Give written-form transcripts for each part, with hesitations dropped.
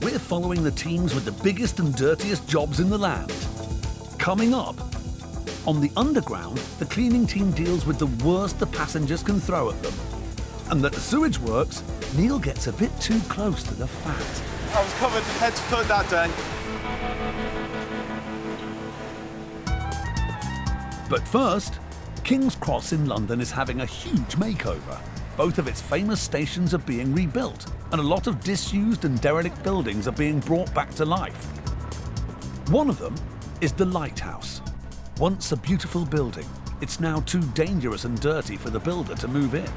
we're following the teams with the biggest and dirtiest jobs in the land. Coming up, on the underground, the cleaning team deals with the worst the passengers can throw at them. And at the sewage works, Neil gets a bit too close to the fat. I was covered head to foot that day. But first, King's Cross in London is having a huge makeover. Both of its famous stations are being rebuilt, and a lot of disused and derelict buildings are being brought back to life. One of them is the Lighthouse. Once a beautiful building, it's now too dangerous and dirty for the builder to move in.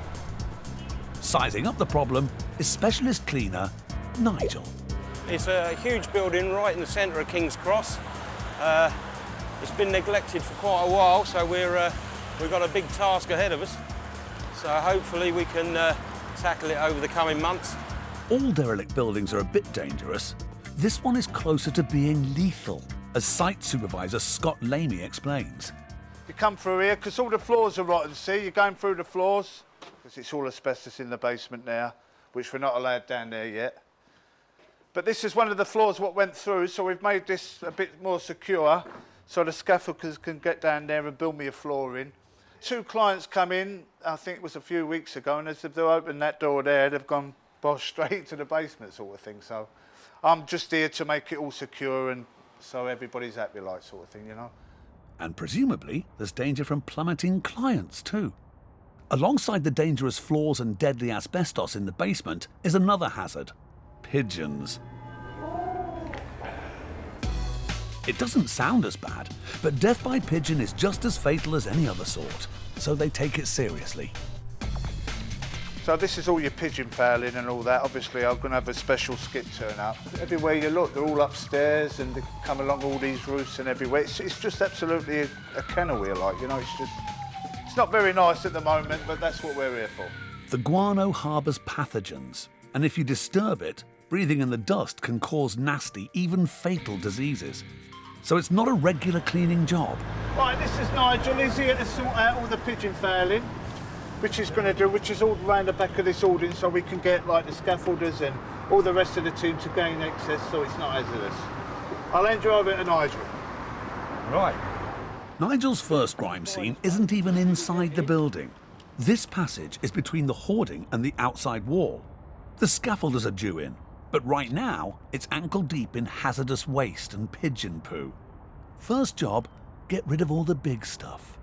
Sizing up the problem is specialist cleaner Nigel. It's a huge building right in the centre of King's Cross. It's been neglected for quite a while, so we've got a big task ahead of us. So hopefully we can tackle it over the coming months. All derelict buildings are a bit dangerous. This one is closer to being lethal, as site supervisor Scott Lamey explains. You come through here, because all the floors are rotten, see? You're going through the floors, because it's all asbestos in the basement now, which we're not allowed down there yet. But this is one of the floors what went through, so we've made this a bit more secure, so the scaffolders can get down there and build me a floor in. 2 clients come in, I think it was a few weeks ago, and as they've opened that door there, they've gone straight to the basement sort of thing. So I'm just here to make it all secure and so everybody's happy like sort of thing, you know. And presumably, there's danger from plummeting clients too. Alongside the dangerous floors and deadly asbestos in the basement is another hazard: pigeons. It doesn't sound as bad, but death by pigeon is just as fatal as any other sort, so they take it seriously. So this is all your pigeon fouling and all that. Obviously, I'm going to have a special skip turn up. Everywhere you look, they're all upstairs and they come along all these roofs and everywhere. It's just absolutely a kennel here, like, you know, it's not very nice at the moment, but that's what we're here for. The guano harbours pathogens, and if you disturb it, breathing in the dust can cause nasty, even fatal diseases. So it's not a regular cleaning job. Right, this is Nigel. He's here to sort out all the pigeon fouling, which is all around the back of this audience, so we can get like the scaffolders and all the rest of the team to gain access, so it's not hazardous. I'll hand you over to Nigel. Right. Nigel's first grime scene isn't even inside the building. This passage is between the hoarding and the outside wall. The scaffolders are due in, but right now it's ankle deep in hazardous waste and pigeon poo. First job, get rid of all the big stuff.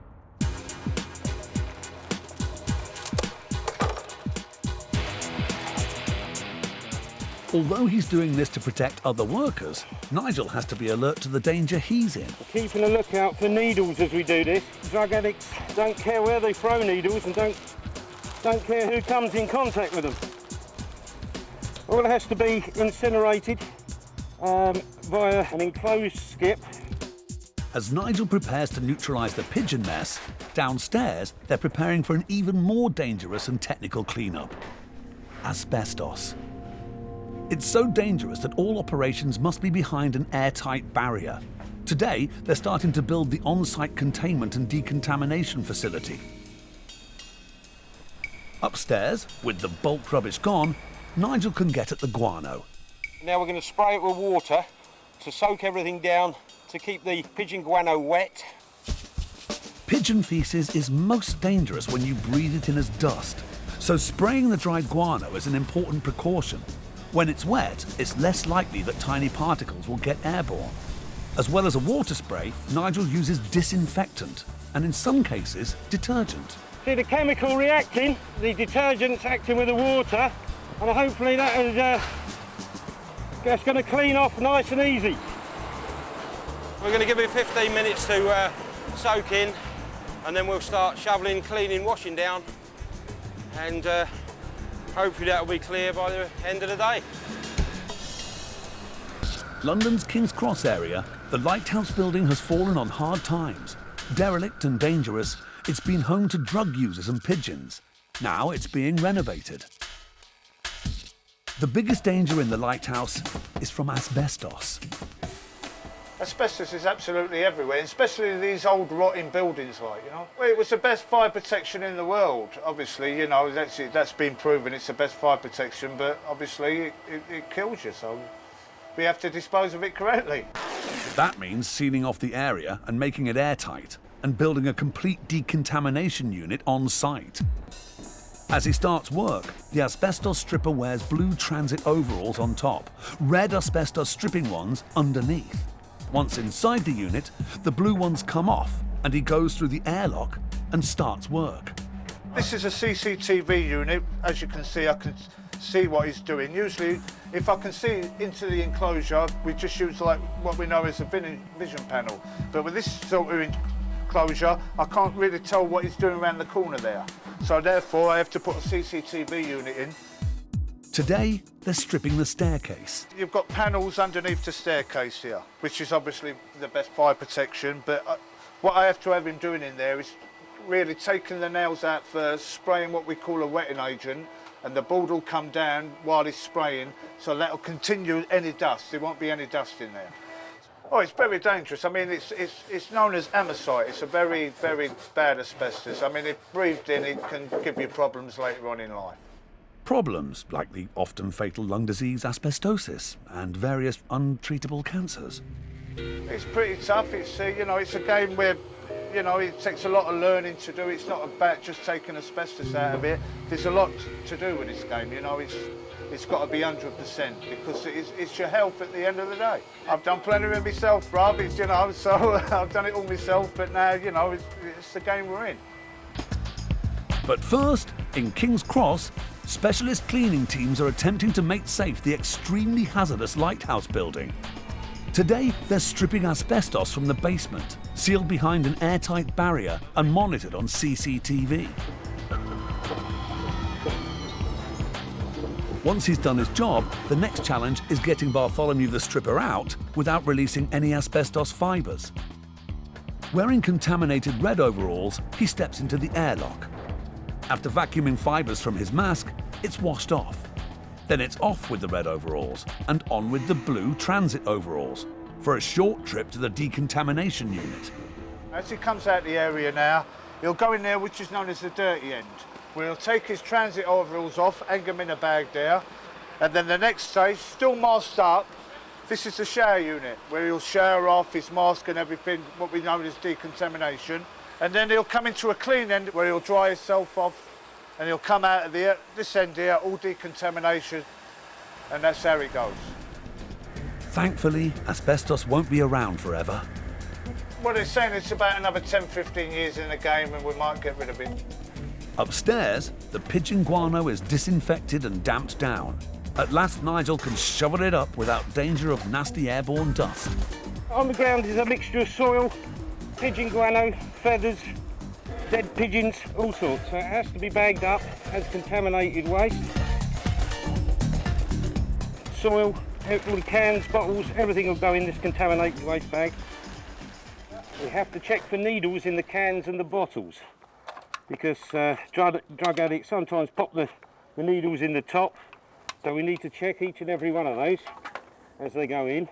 Although he's doing this to protect other workers, Nigel has to be alert to the danger he's in. Keeping a lookout for needles as we do this. Drug addicts don't care where they throw needles and don't care who comes in contact with them. All has to be incinerated via an enclosed skip. As Nigel prepares to neutralise the pigeon mess, downstairs they're preparing for an even more dangerous and technical clean-up: asbestos. It's so dangerous that all operations must be behind an airtight barrier. Today, they're starting to build the on-site containment and decontamination facility. Upstairs, with the bulk rubbish gone, Nigel can get at the guano. Now we're going to spray it with water to soak everything down to keep the pigeon guano wet. Pigeon feces is most dangerous when you breathe it in as dust, so spraying the dried guano is an important precaution. When it's wet, it's less likely that tiny particles will get airborne. As well as a water spray, Nigel uses disinfectant, and in some cases, detergent. See the chemical reacting, the detergent's acting with the water, and hopefully that's going to clean off nice and easy. We're going to give it 15 minutes to soak in, and then we'll start shoveling, cleaning, washing down, and hopefully that will be clear by the end of the day. London's King's Cross area, the Lighthouse building has fallen on hard times. Derelict and dangerous, it's been home to drug users and pigeons. Now it's being renovated. The biggest danger in the Lighthouse is from asbestos. Asbestos is absolutely everywhere, especially these old rotting buildings, like, you know. Well, it was the best fire protection in the world, obviously, you know, that's been proven, it's the best fire protection, but obviously it kills you, so we have to dispose of it correctly. That means sealing off the area and making it airtight, and building a complete decontamination unit on site. As he starts work, the asbestos stripper wears blue transit overalls on top, red asbestos stripping ones underneath. Once inside the unit, the blue ones come off and he goes through the airlock and starts work. This is a CCTV unit. As you can see, I can see what he's doing. Usually, if I can see into the enclosure, we just use like what we know as a vision panel. But with this sort of enclosure, I can't really tell what he's doing around the corner there. So therefore, I have to put a CCTV unit in. Today, they're stripping the staircase. You've got panels underneath the staircase here, which is obviously the best fire protection, but what I have to have him doing in there is really taking the nails out first, spraying what we call a wetting agent, and the board will come down while he's spraying, so that'll continue any dust. There won't be any dust in there. Oh, it's very dangerous. I mean, it's known as amosite. It's a very, very bad asbestos. I mean, if breathed in, it can give you problems later on in life. Problems like the often fatal lung disease asbestosis and various untreatable cancers. It's pretty tough. It's it's a game where, it takes a lot of learning to do. It's not about just taking asbestos out of it. There's a lot to do with this game. It's got to be 100% because it's your health at the end of the day. I've done plenty of it myself, bruv. So I've done it all myself. But now, it's the game we're in. But first, in King's Cross, specialist cleaning teams are attempting to make safe the extremely hazardous Lighthouse building. Today, they're stripping asbestos from the basement, sealed behind an airtight barrier and monitored on CCTV. Once he's done his job, the next challenge is getting Bartholomew the stripper out without releasing any asbestos fibres. Wearing contaminated red overalls, he steps into the airlock. After vacuuming fibres from his mask, it's washed off. Then it's off with the red overalls and on with the blue transit overalls for a short trip to the decontamination unit. As he comes out the area now, he'll go in there, which is known as the dirty end, where he'll take his transit overalls off, hang them in a bag there, and then the next stage, still masked up, this is the shower unit, where he'll shower off his mask and everything, what we know as decontamination, and then he'll come into a clean end where he'll dry himself off, and he'll come out of this end here, all decontamination, and that's how it goes. Thankfully, asbestos won't be around forever. Well, they're saying it's about another 10, 15 years in the game and we might get rid of it. Upstairs, the pigeon guano is disinfected and damped down. At last, Nigel can shovel it up without danger of nasty airborne dust. On the ground is a mixture of soil, pigeon guano, feathers, dead pigeons, all sorts. So it has to be bagged up as contaminated waste. Soil, all the cans, bottles, everything will go in this contaminated waste bag. We have to check for needles in the cans and the bottles because drug addicts sometimes pop the needles in the top. So we need to check each and every one of those as they go in.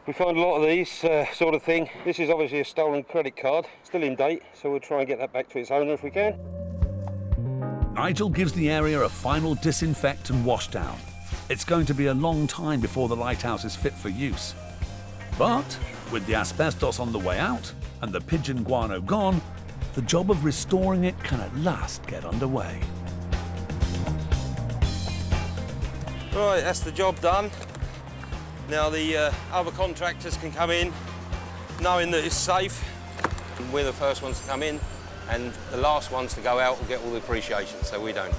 We find a lot of these sort of thing. This is obviously a stolen credit card, still in date, so we'll try and get that back to its owner if we can. Nigel gives the area a final disinfect and wash down. It's going to be a long time before the lighthouse is fit for use. But with the asbestos on the way out and the pigeon guano gone, the job of restoring it can at last get underway. Right, that's the job done. Now the other contractors can come in knowing that it's safe. We're the first ones to come in and the last ones to go out will get all the appreciation, so we don't.